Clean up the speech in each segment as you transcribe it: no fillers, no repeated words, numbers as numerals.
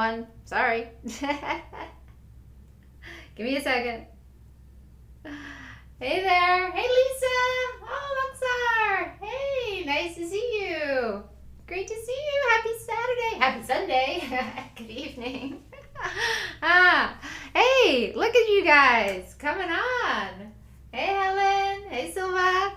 one. Sorry. Give me a second. Hey there. Hey, Lisa. Oh, Luxar. Hey, nice to see you. Great to see you. Happy Saturday. Happy Sunday. Good evening. Hey, look at you guys coming on. Hey, Helen. Hey, Silva.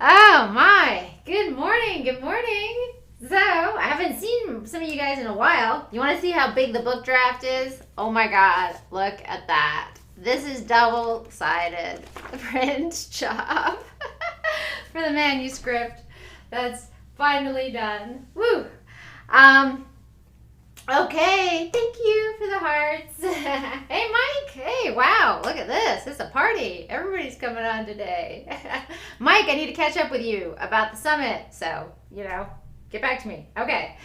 Oh, my. Good morning. Good morning. So, I haven't seen some of you guys in a while. You want to see how big the book draft is? Oh, my God. Look at that. This is double-sided print job for the manuscript that's finally done. Woo! Okay, thank you for the hearts. Hey, Mike. Hey, wow, look at this. It's a party. Everybody's coming on today. Mike, I need to catch up with you about the summit. So, get back to me. Okay.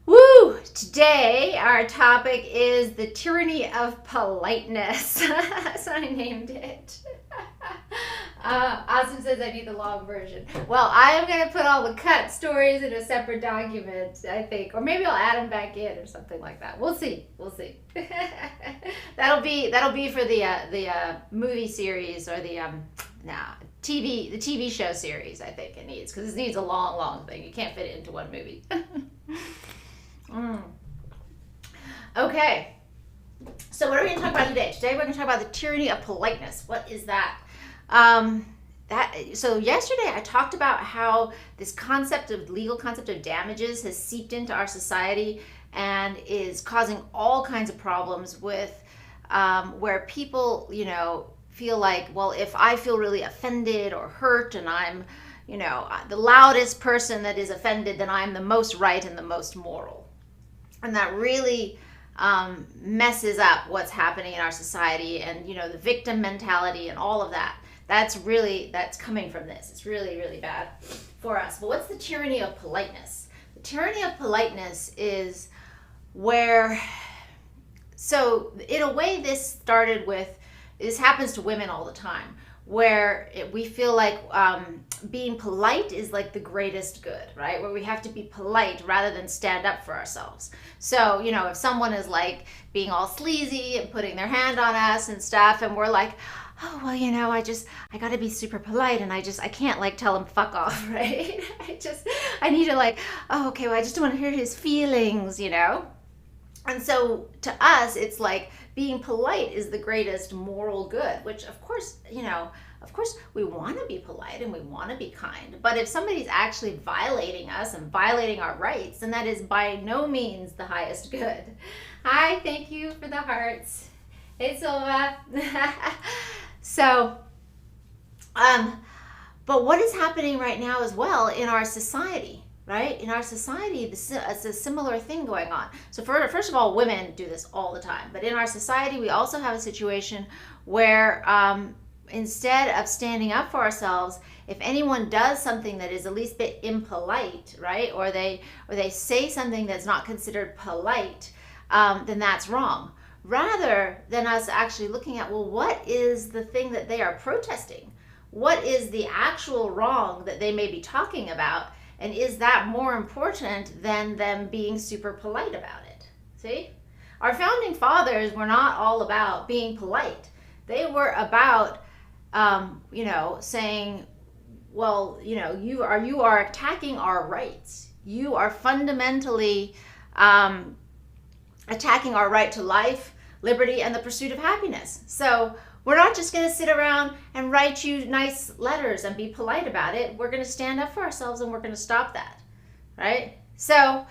Woo! Today, our topic is the Tyranny of Politeness. That's what I named it. Austin says I need the long version. Well, I am going to put all the cut stories in a separate document, I think. Or maybe I'll add them back in or something like that. We'll see. We'll see. That'll be for the movie series or the TV show series, I think it needs. Because it needs a long thing. You can't fit it into one movie. Okay, so what are we going to talk about today? Today we're going to talk about the tyranny of politeness. What is that? So yesterday I talked about how this legal concept of damages has seeped into our society and is causing all kinds of problems with where people, feel like, well, if I feel really offended or hurt and I'm, the loudest person that is offended, then I'm the most right and the most moral. And that really messes up what's happening in our society and, the victim mentality and all of that. That's coming from this. It's really, really bad for us. But what's the tyranny of politeness? The tyranny of politeness is so in a way this happens to women all the time, where we feel like being polite is like the greatest good, right? Where we have to be polite rather than stand up for ourselves. So, if someone is like being all sleazy and putting their hand on us and stuff, and we're like, oh, well, I got to be super polite and I can't like tell him fuck off, right? I need to like, oh, okay, well, I just don't want to hurt his feelings, And so to us, it's like being polite is the greatest moral good, which of course, we want to be polite and we want to be kind. But if somebody's actually violating us and violating our rights, then that is by no means the highest good. Hi, thank you for the hearts. Hey, Silva. So, but what is happening right now as well in our society? Right? In our society, it's a similar thing going on. So first of all, women do this all the time. But in our society, we also have a situation where instead of standing up for ourselves, if anyone does something that is at least a bit impolite, right? Or they say something that's not considered polite, then that's wrong. Rather than us actually looking at, well, what is the thing that they are protesting? What is the actual wrong that they may be talking about? And is that more important than them being super polite about it? See? Our founding fathers were not all about being polite. They were about, saying, well, you are attacking our rights. You are fundamentally attacking our right to life, liberty, and the pursuit of happiness. So we're not just going to sit around and write you nice letters and be polite about it. We're going to stand up for ourselves and we're going to stop that, right? So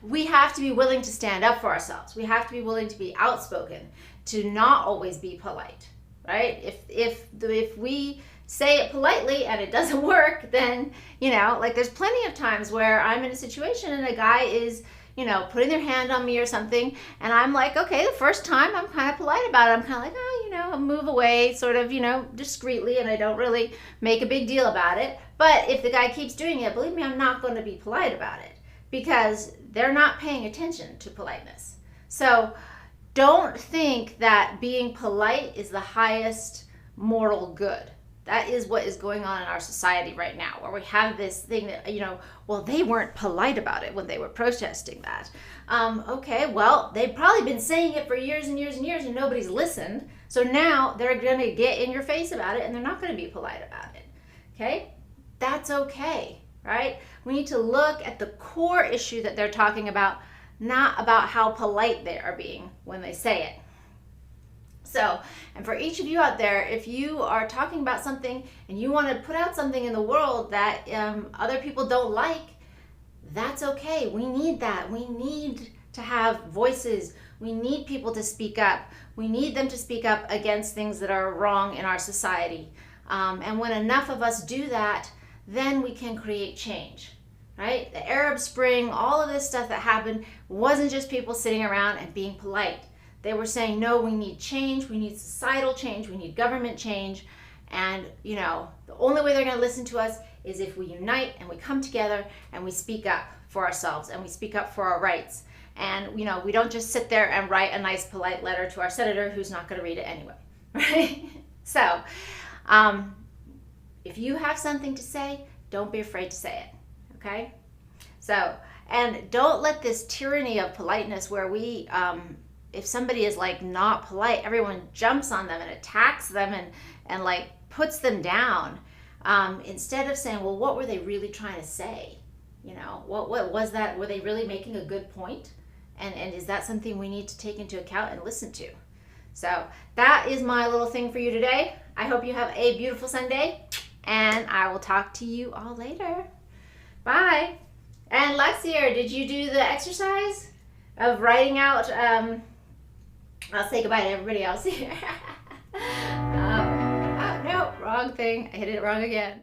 we have to be willing to stand up for ourselves. We have to be willing to be outspoken, to not always be polite, right? If we say it politely and it doesn't work, then, there's plenty of times where I'm in a situation and a guy is putting their hand on me or something, and I'm like, okay, the first time I'm kind of polite about it. I'm kind of like, I'll move away sort of, discreetly, and I don't really make a big deal about it. But if the guy keeps doing it, believe me, I'm not going to be polite about it because they're not paying attention to politeness. So don't think that being polite is the highest moral good. That is what is going on in our society right now, where we have this thing that, well, they weren't polite about it when they were protesting that. Okay, well, they've probably been saying it for years and years and years and nobody's listened. So now they're going to get in your face about it and they're not going to be polite about it. Okay? That's okay, right? We need to look at the core issue that they're talking about, not about how polite they are being when they say it. So, and for each of you out there, if you are talking about something and you want to put out something in the world that other people don't like, that's okay. We need that. We need to have voices. We need people to speak up. We need them to speak up against things that are wrong in our society. And when enough of us do that, then we can create change, right? The Arab Spring, all of this stuff that happened wasn't just people sitting around and being polite. They were saying, no, we need change, we need societal change, we need government change. And, the only way they're going to listen to us is if we unite and we come together and we speak up for ourselves and we speak up for our rights. And, we don't just sit there and write a nice, polite letter to our senator who's not going to read it anyway, right? So, if you have something to say, don't be afraid to say it, okay? So, and don't let this tyranny of politeness where we... if somebody is like not polite, everyone jumps on them and attacks them and like puts them down. Instead of saying, well, what were they really trying to say? What was that? Were they really making a good point? And is that something we need to take into account and listen to? So that is my little thing for you today. I hope you have a beautiful Sunday, and I will talk to you all later. Bye. And Lexier, did you do the exercise of writing out... I'll say goodbye to everybody else here. Oh, no, wrong thing. I hit it wrong again.